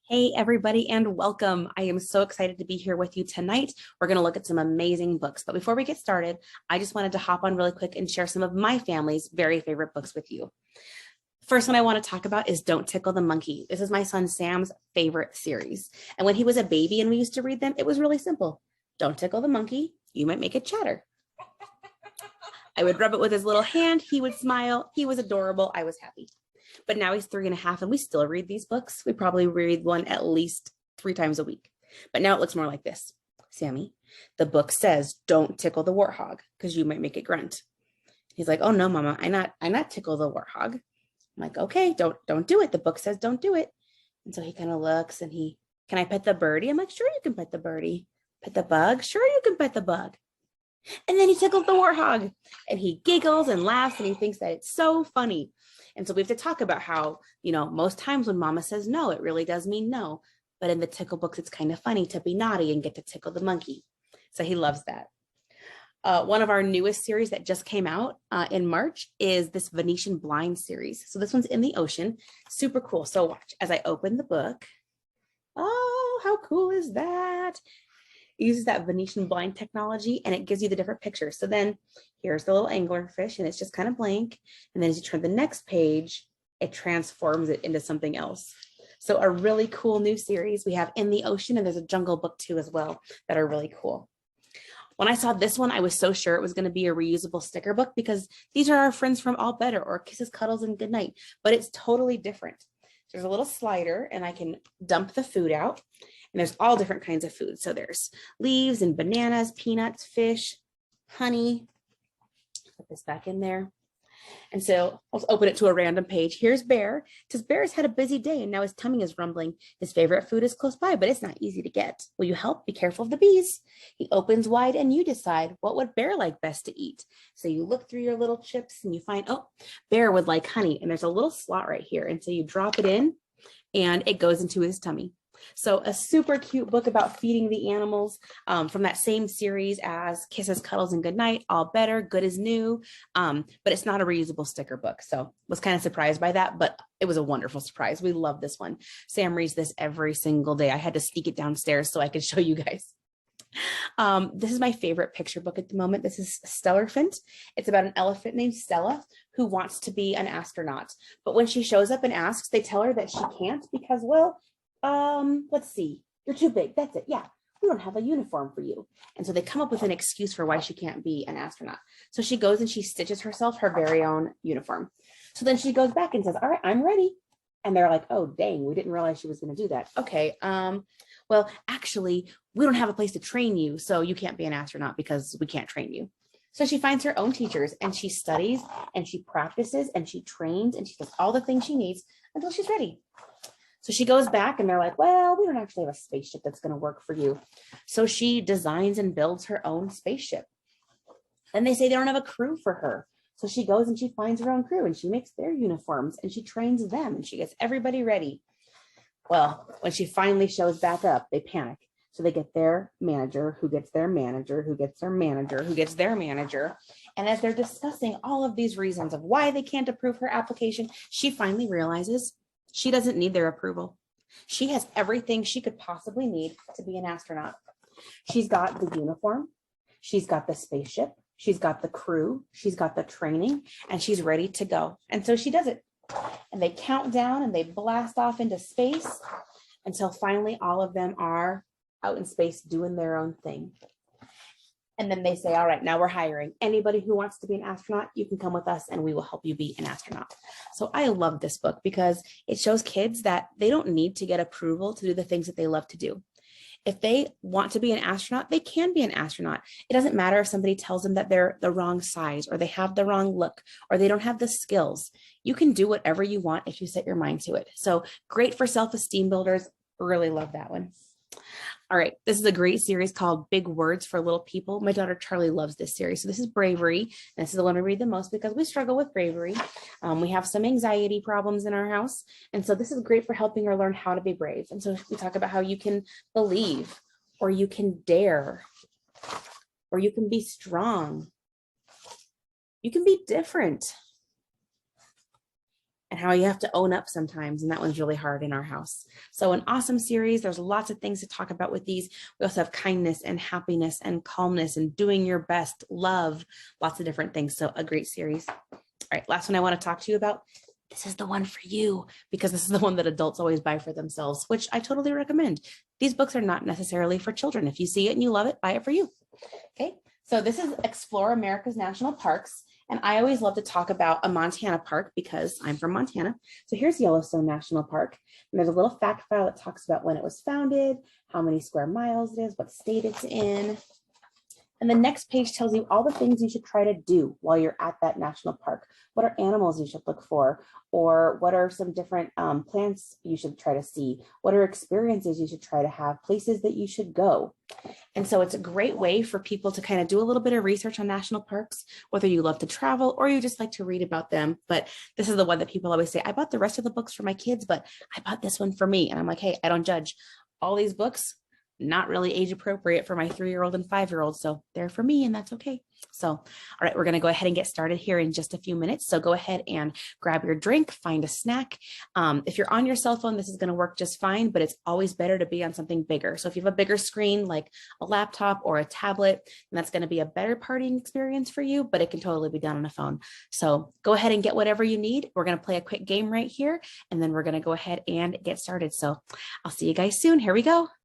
Hey, everybody, and welcome. I am so excited to be here with you tonight. We're going to look at some amazing books. But before we get started, I just wanted to hop on really quick and share some of my family's very favorite books with you. First one I want to talk about is Don't Tickle the Monkey. This is my son Sam's favorite series. And when he was a baby and we used to read them, it was really simple. Don't tickle the monkey, you might make it chatter. I would rub it with his little hand. He would smile. He was adorable. I was happy. But now he's 3.5 and we still read these books. We probably read one at least 3 times a week. But now it looks more like this. Sammy, the book says don't tickle the warthog because you might make it grunt. He's like, oh no, mama, I not tickle the warthog. I'm like, okay, don't do it. The book says don't do it. And so he kind of looks and can I pet the birdie? I'm like, sure you can pet the birdie. Pet the bug? Sure you can pet the bug. And then he tickles the warthog and he giggles and laughs and he thinks that it's so funny. And so we have to talk about how, most times when mama says no, it really does mean no. But in the tickle books, it's kind of funny to be naughty and get to tickle the monkey. So he loves that. One of our newest series that just came out in March is this Venetian Blind series. So this one's in the ocean. Super cool. So watch as I open the book. Oh, how cool is that? It uses that Venetian blind technology and it gives you the different pictures. So then here's the little anglerfish and it's just kind of blank. And then as you turn the next page, it transforms it into something else. So a really cool new series we have In the Ocean, and there's a Jungle book too as well that are really cool. When I saw this one, I was so sure it was going to be a reusable sticker book because these are our friends from All Better or Kisses, Cuddles, and Goodnight, but it's totally different. There's a little slider and I can dump the food out. And there's all different kinds of food. So there's leaves and bananas, peanuts, fish, honey. Put this back in there. And so I'll open it to a random page. Here's Bear. It says Bear has had a busy day and now his tummy is rumbling. His favorite food is close by, but it's not easy to get. Will you help? Be careful of the bees. He opens wide and you decide what would Bear like best to eat. So you look through your little chips and you find, oh, Bear would like honey. And there's a little slot right here. And so you drop it in and it goes into his tummy. So a super cute book about feeding the animals from that same series as Kisses, Cuddles, and Goodnight, All Better, Good as New, but it's not a reusable sticker book. So was kind of surprised by that, but it was a wonderful surprise. We love this one. Sam reads this every single day. I had to sneak it downstairs so I could show you guys. This is my favorite picture book at the moment. This is Stellarphant. It's about an elephant named Stella who wants to be an astronaut. But when she shows up and asks, they tell her that she can't because, well, let's see, you're too big. That's it. Yeah, we don't have a uniform for you. And so they come up with an excuse for why she can't be an astronaut. So she goes and she stitches herself her very own uniform. So then she goes back and says, all right, I'm ready. And they're like, oh, dang, we didn't realize she was going to do that. Okay. Well, actually, we don't have a place to train you. So you can't be an astronaut because we can't train you. So she finds her own teachers and she studies and she practices and she trains and she does all the things she needs until she's ready. So she goes back and they're like, well, we don't actually have a spaceship that's going to work for you. So she designs and builds her own spaceship. And they say they don't have a crew for her. So she goes and she finds her own crew and she makes their uniforms and she trains them and she gets everybody ready. Well, when she finally shows back up, they panic. So they get their manager, who gets their manager, who gets their manager, who gets their manager. And as they're discussing all of these reasons of why they can't approve her application, she finally realizes she doesn't need their approval. She has everything she could possibly need to be an astronaut. She's got the uniform. She's got the spaceship. She's got the crew. She's got the training and she's ready to go. And so she does it. And they count down and they blast off into space until finally all of them are out in space doing their own thing. And then they say, all right, now we're hiring anybody who wants to be an astronaut. You can come with us and we will help you be an astronaut. So I love this book because it shows kids that they don't need to get approval to do the things that they love to do. If they want to be an astronaut, they can be an astronaut. It doesn't matter if somebody tells them that they're the wrong size or they have the wrong look or they don't have the skills. You can do whatever you want if you set your mind to it. So great for self-esteem builders. Really love that one. All right, this is a great series called Big Words for Little People. My daughter Charlie loves this series. So this is Bravery. And this is the one we read the most because we struggle with bravery. We have some anxiety problems in our house. And so this is great for helping her learn how to be brave. And so we talk about how you can believe, or you can dare, or you can be strong. You can be different. and how you have to own up sometimes. And that one's really hard in our house. So an awesome series. There's lots of things to talk about with these. We also have kindness and happiness and calmness and doing your best, love, lots of different things. So a great series. All right, last one I want to talk to you about. This is the one for you because this is the one that adults always buy for themselves, which I totally recommend. These books are not necessarily for children. If you see it and you love it, buy it for you. Okay, so this is Explore America's National Parks. And I always love to talk about a Montana park because I'm from Montana. So here's Yellowstone National Park. And there's a little fact file that talks about when it was founded, how many square miles it is, what state it's in. And the next page tells you all the things you should try to do while you're at that national park. What are animals you should look for? Or what are some different plants you should try to see? What are experiences you should try to have? Places that you should go. And so it's a great way for people to kind of do a little bit of research on national parks, whether you love to travel or you just like to read about them. But this is the one that people always say, I bought the rest of the books for my kids, but I bought this one for me. And I'm like, hey, I don't judge. All these books, not really age appropriate for my 3-year-old and 5-year-old. So they're for me and that's okay. So, all right, we're going to go ahead and get started here in just a few minutes. So go ahead and grab your drink, find a snack. If you're on your cell phone, this is going to work just fine, but it's always better to be on something bigger. So if you have a bigger screen, like a laptop or a tablet, then that's going to be a better partying experience for you, but it can totally be done on a phone. So go ahead and get whatever you need. We're going to play a quick game right here, and then we're going to go ahead and get started. So I'll see you guys soon. Here we go.